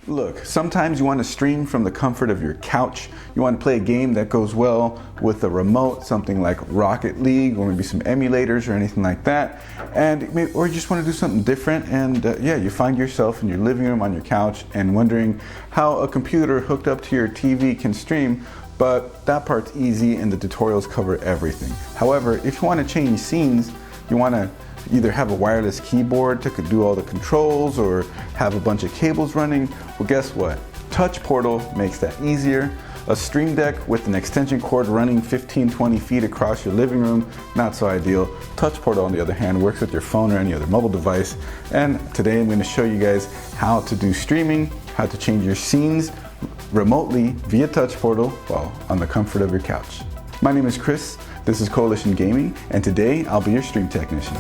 Look, sometimes you want to stream from the comfort of your couch. You want to play a game that goes well with a remote, something like Rocket League or maybe some emulators or anything like that. Or you just want to do something different and you find yourself in your living room on your couch and wondering how a computer hooked up to your TV can stream, but that part's easy and the tutorials cover everything. However, if you want to change scenes, you want to either have a wireless keyboard to do all the controls or have a bunch of cables running, well guess what? Touch Portal makes that easier. A Stream Deck with an extension cord running 15-20 feet across your living room, not so ideal. Touch Portal on the other hand works with your phone or any other mobile device. And today I'm going to show you guys how to do streaming, how to change your scenes remotely via Touch Portal while on the comfort of your couch. My name is Chris, this is Coalition Gaming, and today I'll be your stream technician.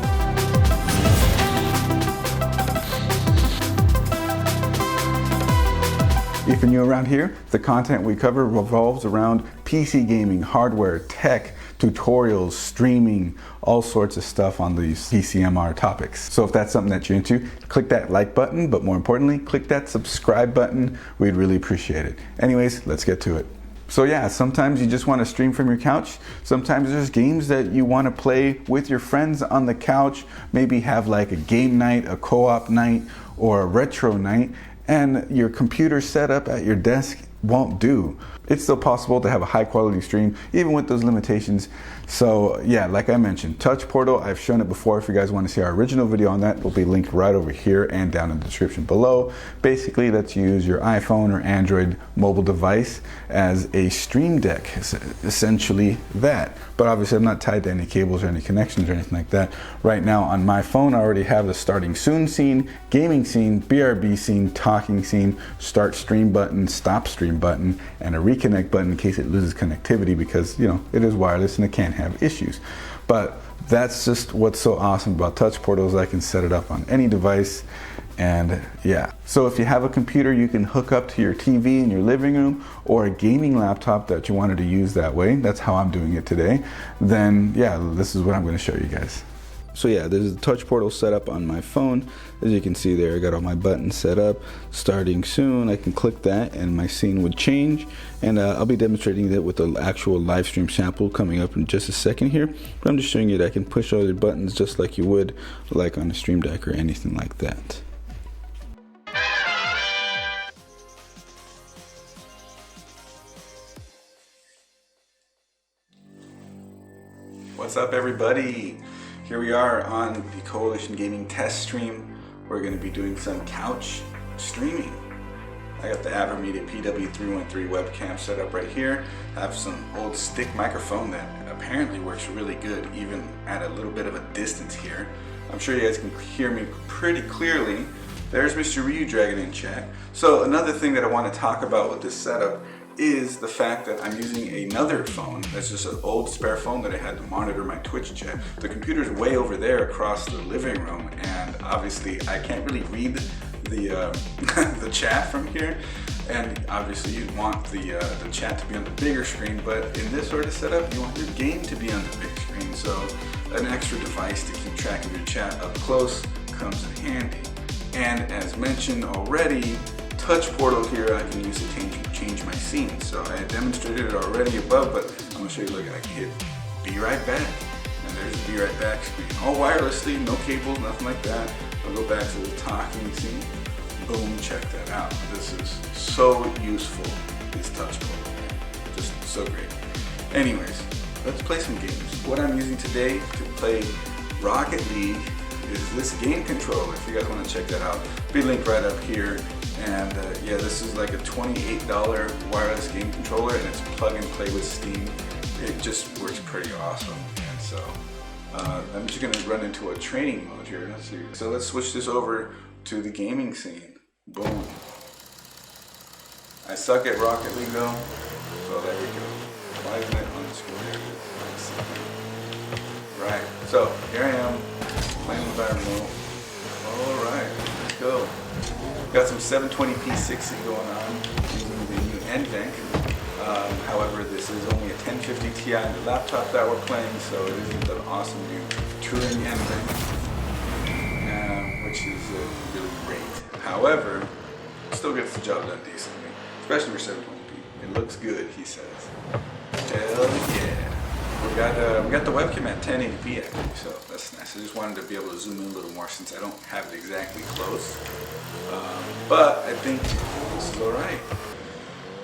If you're new around here, the content we cover revolves around PC gaming, hardware, tech, tutorials, streaming, all sorts of stuff on these PCMR topics. So if that's something that you're into, click that like button, but more importantly, click that subscribe button. We'd really appreciate it. Anyways, let's get to it. So yeah, sometimes you just want to stream from your couch. Sometimes there's games that you want to play with your friends on the couch, maybe have like a game night, a co-op night, or a retro night, and your computer setup at your desk won't do. It's still possible to have a high quality stream even with those limitations. So yeah, like I mentioned, Touch Portal, I've shown it before. If you guys want to see our original video on that, it will be linked right over here and down in the description below. Basically, let's use your iPhone or Android mobile device as a stream deck, essentially that. But obviously I'm not tied to any cables or any connections or anything like that. Right now on my phone, I already have the starting soon scene, gaming scene, BRB scene, talking scene, start stream button, stop stream button, and a reconnect button in case it loses connectivity because, you know, it is wireless and it can have issues. But that's just what's so awesome about Touch Portal is I can set it up on any device. And yeah, so if you have a computer you can hook up to your TV in your living room or a gaming laptop that you wanted to use that way, that's how I'm doing it today, then yeah, this is what I'm going to show you guys. So yeah, there's the Touch Portal set up on my phone. As you can see there, I got all my buttons set up. Starting soon, I can click that and my scene would change. And I'll be demonstrating that with the actual live stream sample coming up in just a second here. But I'm just showing you that I can push other buttons just like you would like on a Stream Deck or anything like that. What's up everybody? Here we are on the Coalition Gaming test stream. We're going to be doing some couch streaming. I got the Avermedia PW313 webcam set up right here. I have some old stick microphone that apparently works really good even at a little bit of a distance here. I'm sure you guys can hear me pretty clearly. There's Mr. Ryu Dragon in chat. So another thing that I want to talk about with this setup is the fact that I'm using another phone. That's just an old spare phone that I had to monitor my Twitch chat. The computer's way over there across the living room, and obviously I can't really read the the chat from here. And obviously you want the chat to be on the bigger screen, but in this sort of setup, you want your game to be on the big screen. So an extra device to keep track of your chat up close comes in handy. And as mentioned already, Touch Portal here I can use to change my scene. So I had demonstrated it already above, but I'm going to show you, look, I can hit Be Right Back. And there's the Be Right Back screen. All wirelessly, no cables, nothing like that. I'll go back to the talking scene. Boom, check that out. This is so useful, this Touch Portal. Just so great. Anyways, let's play some games. What I'm using today to play Rocket League is this game controller. If you guys want to check that out, it'll be linked right up here. And yeah, this is like a $28 wireless game controller, and it's plug and play with Steam. It just works pretty awesome. And so I'm just going to run into a training mode here. Let's see. So let's switch this over to the gaming scene. Boom. I suck at Rocket League though, so there we go. Why isn't it on the screen? Right. So here I am playing with our remote. All right, let's go. Got some 720p 60 going on using the new NVENC. However, this is only a 1050 Ti on the laptop that we're playing, so it isn't the awesome new Turing NVENC, which is really great. However, still gets the job done decently, especially for 720p. It looks good, he says. Hell yeah. We got the webcam at 1080p actually, so that's nice. I just wanted to be able to zoom in a little more since I don't have it exactly close. But I think this is alright.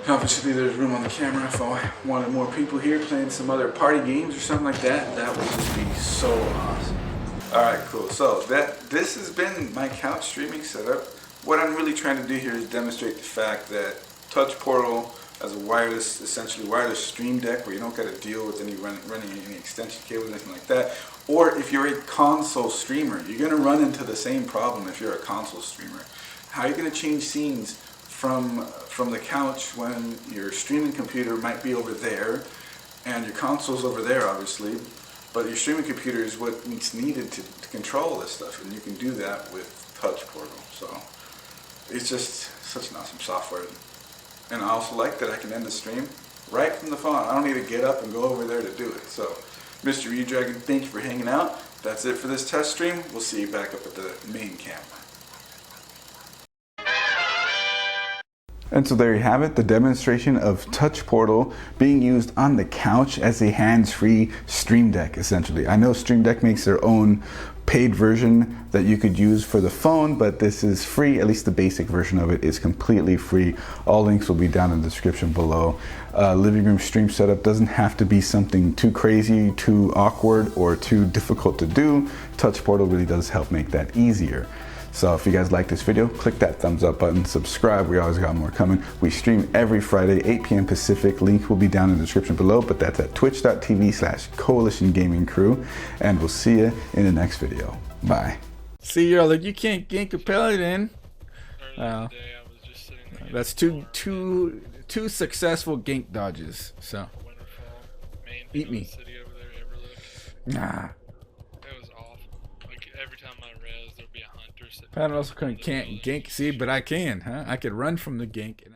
Obviously there's room on the camera if I wanted more people here playing some other party games or something like that. That would just be so awesome. Alright, cool. So this has been my couch streaming setup. What I'm really trying to do here is demonstrate the fact that Touch Portal as a wireless, essentially wireless stream deck where you don't got to deal with any running any extension cables or anything like that. Or if you're a console streamer, you're going to run into the same problem if you're a console streamer. How are you going to change scenes from the couch when your streaming computer might be over there and your console's over there obviously, but your streaming computer is what's needed to control this stuff, and you can do that with Touch Portal. So it's just such an awesome software. And I also like that I can end the stream right from the phone. I don't need to get up and go over there to do it. So, Mr. E-Dragon, thank you for hanging out. That's it for this test stream. We'll see you back up at the main camera. And so there you have it, the demonstration of Touch Portal being used on the couch as a hands-free Stream Deck, essentially. I know Stream Deck makes their own paid version that you could use for the phone, but this is free. At least the basic version of it is completely free. All links will be down in the description below. Living room stream setup doesn't have to be something too crazy, too awkward, or too difficult to do. Touch Portal really does help make that easier. So if you guys like this video, click that thumbs up button, subscribe, we always got more coming. We stream every Friday, 8 p.m. Pacific. Link will be down in the description below, but that's at twitch.tv/Coalition Gaming Crew. And we'll see you in the next video. Bye. See, you're like, you can't gank a paladin. That's two successful gank dodges, so. Eat me. Nah. Every time I res, there'll be a hunter. I also can't gank, see, but I can, huh? I could run from the gank.